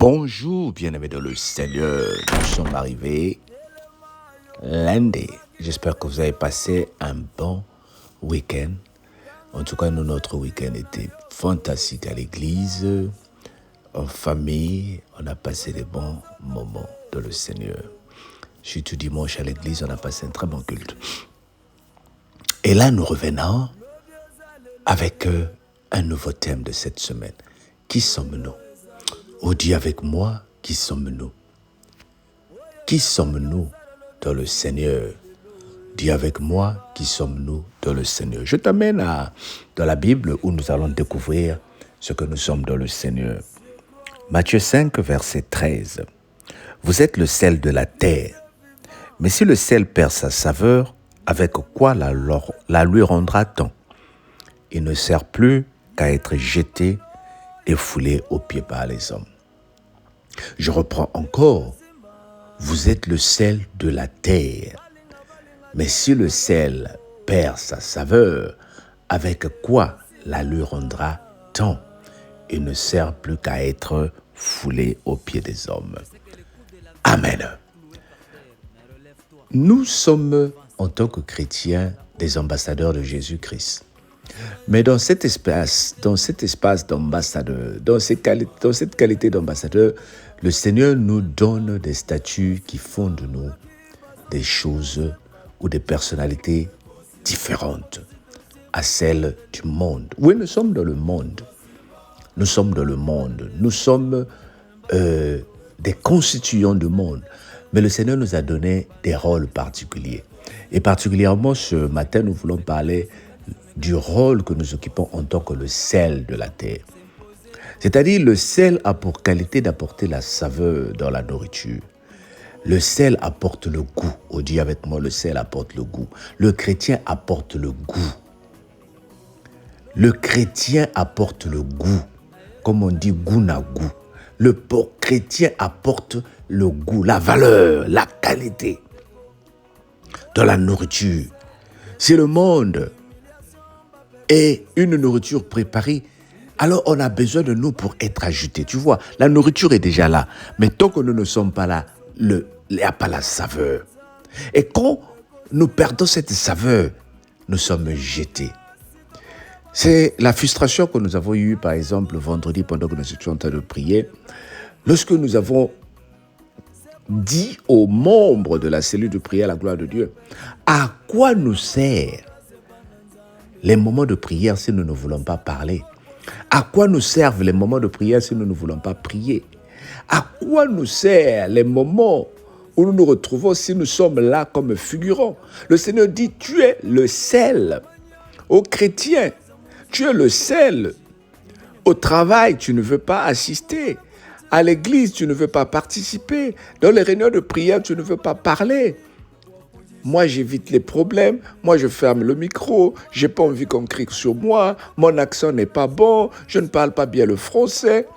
Bonjour, bien-aimés dans le Seigneur. Nous sommes arrivés lundi. J'espère que vous avez passé un bon week-end. En tout cas, notre week-end était fantastique à l'église, en famille. On a passé des bons moments dans le Seigneur. Surtout dimanche à l'église, on a passé un très bon culte. Et là, nous revenons avec un nouveau thème de cette semaine. Qui sommes-nous? Oh, dis avec moi, qui sommes-nous? Qui sommes-nous dans le Seigneur? Dis avec moi, qui sommes-nous dans le Seigneur? Je t'amène dans la Bible où nous allons découvrir ce que nous sommes dans le Seigneur. Matthieu 5, verset 13. Vous êtes le sel de la terre. Mais si le sel perd sa saveur, avec quoi la lui rendra-t-on? Il ne sert plus qu'à être jeté et foulé aux pieds par les hommes. Je reprends encore. Vous êtes le sel de la terre. Mais si le sel perd sa saveur, avec quoi la lui rendra-t-on? Il ne sert plus qu'à être foulé aux pieds des hommes. Amen. Nous sommes, en tant que chrétiens, des ambassadeurs de Jésus-Christ. Mais dans cet espace d'ambassadeur, dans cette qualité d'ambassadeur, le Seigneur nous donne des statuts qui font de nous des choses ou des personnalités différentes à celles du monde. Oui, nous sommes dans le monde. Nous sommes dans le monde. Nous sommes des constituants du monde. Mais le Seigneur nous a donné des rôles particuliers. Et particulièrement ce matin, nous voulons parler du rôle que nous occupons en tant que le sel de la terre. C'est-à-dire, le sel a pour qualité d'apporter la saveur dans la nourriture. Le sel apporte le goût. On dit avec moi, le sel apporte le goût. Le chrétien apporte le goût. Le chrétien apporte le goût. Comme on dit, goût na goût. Le chrétien apporte le goût, la valeur, la qualité de la nourriture. Si le monde est une nourriture préparée, alors on a besoin de nous pour être ajouté. Tu vois, la nourriture est déjà là. Mais tant que nous ne sommes pas là, il n'y a pas la saveur. Et quand nous perdons cette saveur, nous sommes jetés. C'est la frustration que nous avons eue, par exemple, vendredi, pendant que nous étions en train de prier, lorsque nous avons dit aux membres de la cellule de prière, la gloire de Dieu, à quoi nous sert les moments de prière si nous ne voulons pas parler? À quoi nous servent les moments de prière si nous ne voulons pas prier? À quoi nous servent les moments où nous nous retrouvons si nous sommes là comme figurants? Le Seigneur dit, tu es le sel. Aux chrétiens, tu es le sel. Au travail, tu ne veux pas assister. À l'église, tu ne veux pas participer. Dans les réunions de prière, tu ne veux pas parler. Moi, j'évite les problèmes. Moi, je ferme le micro. J'ai pas envie qu'on crie sur moi. Mon accent n'est pas bon. Je ne parle pas bien le français.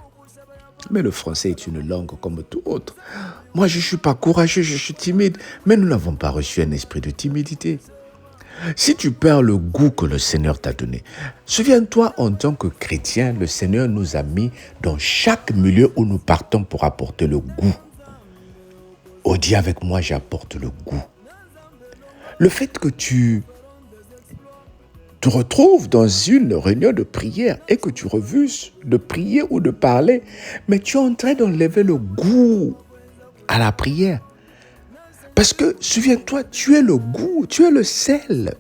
Mais le français est une langue comme tout autre. Moi, je ne suis pas courageux, je suis timide. Mais nous n'avons pas reçu un esprit de timidité. Si tu perds le goût que le Seigneur t'a donné, souviens-toi, en tant que chrétien, le Seigneur nous a mis dans chaque milieu où nous partons pour apporter le goût. Oh, dis avec moi, j'apporte le goût. Le fait que tu te retrouves dans une réunion de prière et que tu refuses de prier ou de parler, mais tu es en train d'enlever le goût à la prière. Parce que, souviens-toi, tu es le goût, tu es le sel.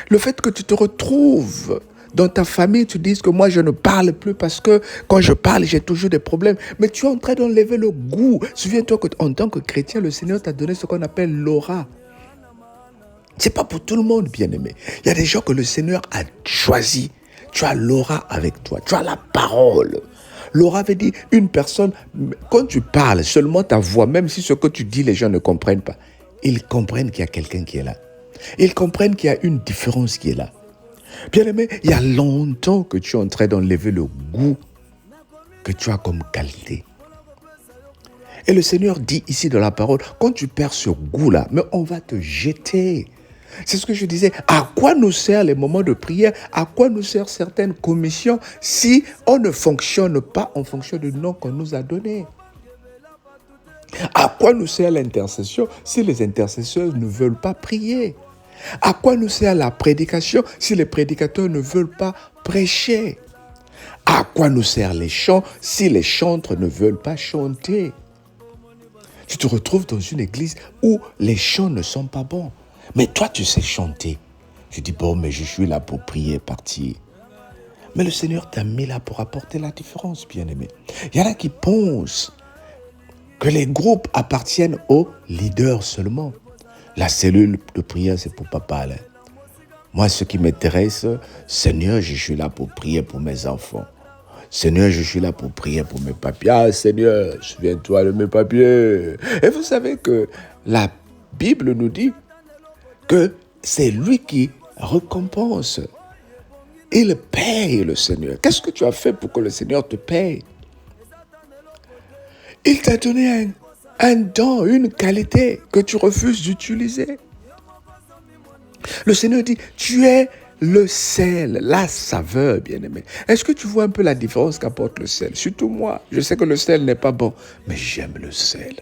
Le fait que tu te retrouves dans ta famille, tu dis que moi je ne parle plus parce que quand je parle, j'ai toujours des problèmes. Mais tu es en train d'enlever le goût. Souviens-toi qu'en tant que chrétien, le Seigneur t'a donné ce qu'on appelle l'aura. C'est pas pour tout le monde, bien-aimé. Il y a des gens que le Seigneur a choisi. Tu as l'aura avec toi. Tu as la parole. L'aura veut dire une personne, quand tu parles, seulement ta voix, même si ce que tu dis, les gens ne comprennent pas, ils comprennent qu'il y a quelqu'un qui est là. Ils comprennent qu'il y a une différence qui est là. Bien-aimé, il y a longtemps que tu es en train d'enlever le goût que tu as comme qualité. Et le Seigneur dit ici dans la parole, quand tu perds ce goût-là, mais on va te jeter. C'est ce que je disais. À quoi nous servent les moments de prière? À quoi nous servent certaines commissions si on ne fonctionne pas en fonction du nom qu'on nous a donné? À quoi nous sert l'intercession si les intercesseurs ne veulent pas prier? À quoi nous sert la prédication si les prédicateurs ne veulent pas prêcher? À quoi nous servent les chants si les chantres ne veulent pas chanter? Tu te retrouves dans une église où les chants ne sont pas bons. Mais toi, tu sais chanter. Je dis, bon, mais je suis là pour prier, partir. Mais le Seigneur t'a mis là pour apporter la différence, bien-aimé. Il y en a qui pensent que les groupes appartiennent aux leaders seulement. La cellule de prière, c'est pour papa Alain. Moi, ce qui m'intéresse, Seigneur, je suis là pour prier pour mes enfants. Seigneur, je suis là pour prier pour mes papiers. Ah, Seigneur, souviens-toi de mes papiers. Et vous savez que la Bible nous dit que c'est lui qui récompense. Il paye le Seigneur. Qu'est-ce que tu as fait pour que le Seigneur te paye? Il t'a donné un don, une qualité que tu refuses d'utiliser. Le Seigneur dit, tu es le sel, la saveur, bien-aimé. Est-ce que tu vois un peu la différence qu'apporte le sel? Surtout moi, je sais que le sel n'est pas bon, mais j'aime le sel.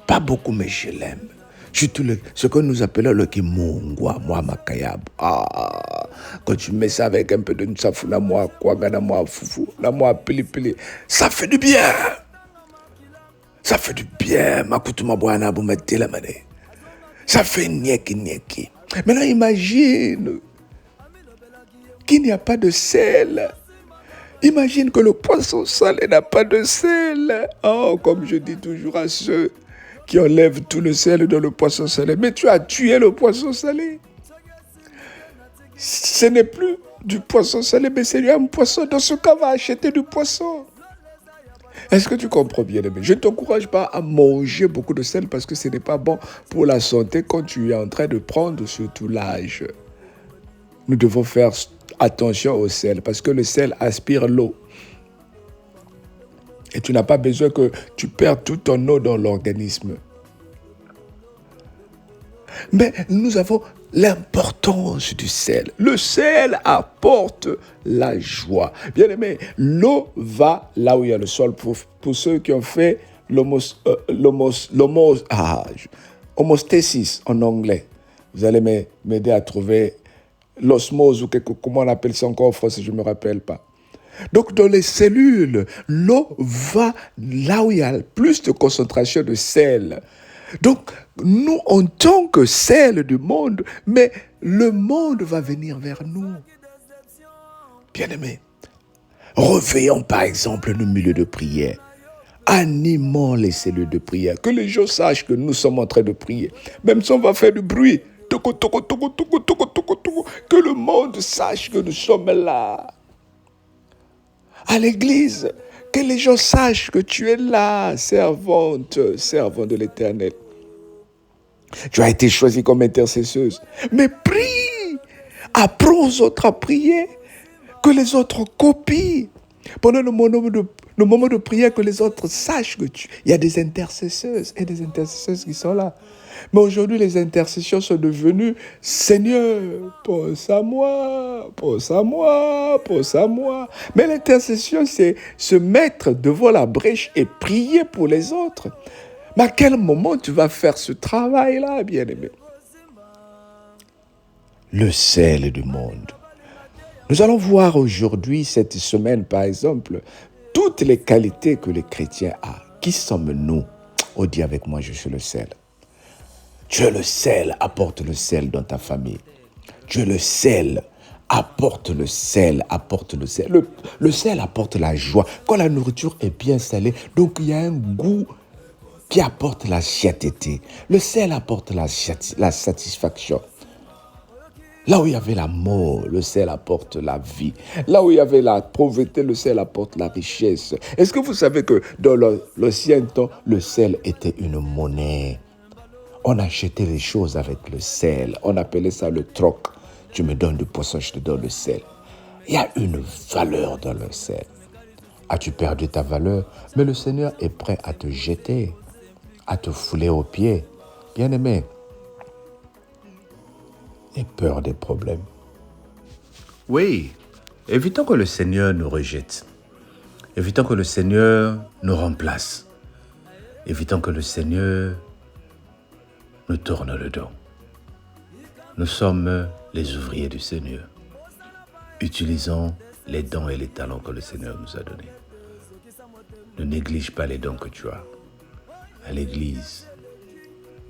Pas beaucoup, mais je l'aime. Surtout ce que nous appelons le kimungwa, moi makayab. Ah, quand tu mets ça avec un peu de nsafou, la moi kwaga, la moi foufou, la moi pili pili, ça fait du bien. Ça fait du bien, makutuma bwana boumete la mané. Ça fait nieki. Maintenant, imagine qu'il n'y a pas de sel. Imagine que le poisson salé n'a pas de sel. Oh, comme je dis toujours à ceux qui enlèvent tout le sel dans le poisson salé. Mais tu as tué le poisson salé. Ce n'est plus du poisson salé, mais c'est un poisson. Dans ce cas, va acheter du poisson. Est-ce que tu comprends bien, aimé? Je ne t'encourage pas à manger beaucoup de sel parce que ce n'est pas bon pour la santé quand tu es en train de prendre surtout l'âge. Nous devons faire attention au sel parce que le sel aspire l'eau. Et tu n'as pas besoin que tu perdes toute ton eau dans l'organisme. Mais nous avons l'importance du sel. Le sel apporte la joie. Bien aimé, l'eau va là où il y a le sol. Pour ceux qui ont fait homostasis en anglais, vous allez m'aider à trouver l'osmose ou comment on appelle ça encore en français, je ne me rappelle pas. Donc, dans les cellules, l'eau va là où il y a plus de concentration de sel. Donc, nous, en tant que sel du monde, mais le monde va venir vers nous. Bien-aimés, reveillons par exemple le milieu de prière. Animons les cellules de prière. Que les gens sachent que nous sommes en train de prier. Même si on va faire du bruit. Que le monde sache que nous sommes là. À l'église, que les gens sachent que tu es là, servante, servant de l'Éternel. Tu as été choisie comme intercesseuse. Mais prie, apprends aux autres à prier, que les autres copient. Pendant le moment de prière, que les autres sachent que il y a des intercesseuses et des intercesseuses qui sont là. Mais aujourd'hui, les intercessions sont devenues « Seigneur, pense à moi, pense à moi, pense à moi ». Mais l'intercession, c'est se mettre devant la brèche et prier pour les autres. Mais à quel moment tu vas faire ce travail-là, bien-aimé? Le sel du monde. Nous allons voir aujourd'hui, cette semaine, par exemple, toutes les qualités que les chrétiens ont. Qui sommes-nous? Oh, dis avec moi, je suis le sel. Tu es le sel, apporte le sel dans ta famille. Tu es le sel, apporte le sel, apporte le sel. Le sel apporte la joie. Quand la nourriture est bien salée, donc il y a un goût qui apporte la satiété. Le sel apporte la satisfaction. Là où il y avait la mort, le sel apporte la vie. Là où il y avait la pauvreté, le sel apporte la richesse. Est-ce que vous savez que dans l'ancien temps, le sel était une monnaie? On achetait les choses avec le sel. On appelait ça le troc. Tu me donnes du poisson, je te donne le sel. Il y a une valeur dans le sel. As-tu perdu ta valeur? Mais le Seigneur est prêt à te jeter, à te fouler aux pieds. Bien-aimé, et peur des problèmes. Oui, évitons que le Seigneur nous rejette. Évitons que le Seigneur nous remplace. Évitons que le Seigneur nous tourne le dos. Nous sommes les ouvriers du Seigneur. Utilisons les dons et les talents que le Seigneur nous a donnés. Ne néglige pas les dons que tu as. À l'église,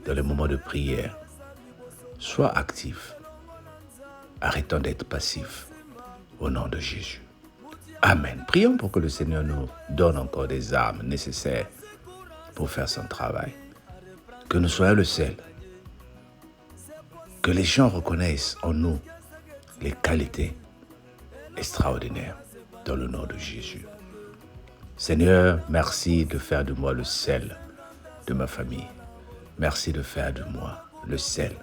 dans les moments de prière, sois actif. Arrêtons d'être passifs. Au nom de Jésus. Amen. Prions pour que le Seigneur nous donne encore des armes nécessaires pour faire son travail. Que nous soyons le sel. Que les gens reconnaissent en nous les qualités extraordinaires dans le nom de Jésus. Seigneur, merci de faire de moi le sel de ma famille. Merci de faire de moi le sel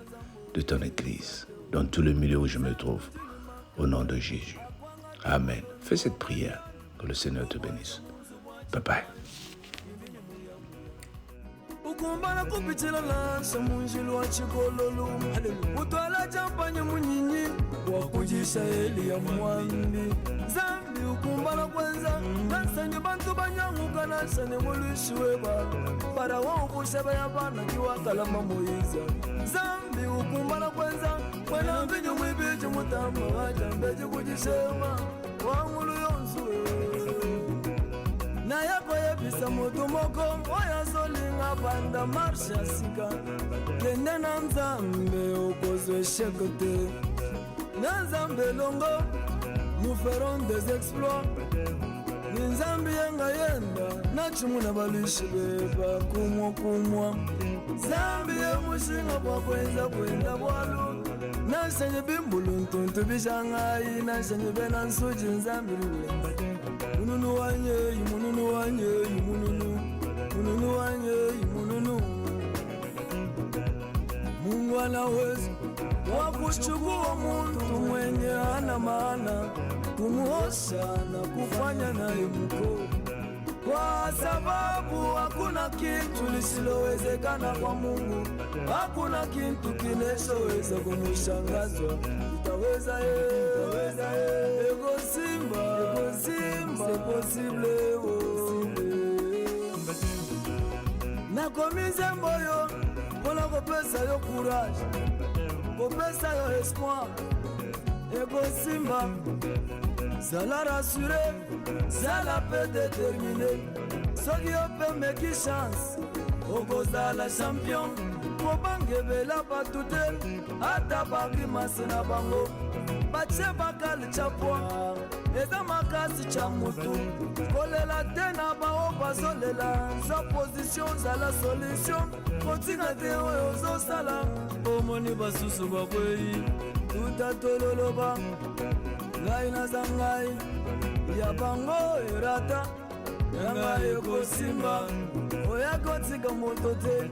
de ton Église, dans tout le milieu où je me trouve, au nom de Jésus. Amen. Fais cette prière. Que le Seigneur te bénisse. Bye bye. ukumbala kupitila lansa munjilo wa chikololo utwala champanya munyinyi wakujisha eli ya mwambi zambi ukumbala kwenza nansanye bantu banyanguka nansane mulishiwe para wakushaba ya bana kiwakalama moiza zambi ukumbala kwenza mwena mbinyo mwibiji mutamba wajambeji kujishema wangulu yonsuwe na yako yebisa mutu moko oya zolinga banda marshe ya sika kende na nzambe okozwe esheke te na nzambe longo nous ferons des exploits ni nzambe yenga yenda na chimu na balushi beba kumwa nzambe ye mushinga bwakwenza kwenda bwalu nashenye bimbulu ntuntu bishangayi nashenye bena nsuji nzambe riwemba mununu wanye mununu wanye mununu wanye mununu Mungu anaweza wakuchukua muntu mwenye hana maana kumuosha na kufanya naye mkuu, kwa sababu hakuna kitu lisilowezekana kwa Mungu. Hakuna kitu kinachoweza kumushangaza. Utaweza ego simba c'est possible nakomize mboyo mpona kopesa yo courage, kopesa yo espoir. Ego simba zala rassuré, zala pe déterminé, soki yo pe meki chance okozala champion. Kobangebela batu te ata bakimasi na bango batie bakali chapwa eza makasi cha mutu kolela te na bao bazolela sa position zala solution kotinga te oyo ozosala omoni basusu bakwei tutatololoba ngai naza ngai ya bango erata yanga ekosimba oya kotika moto te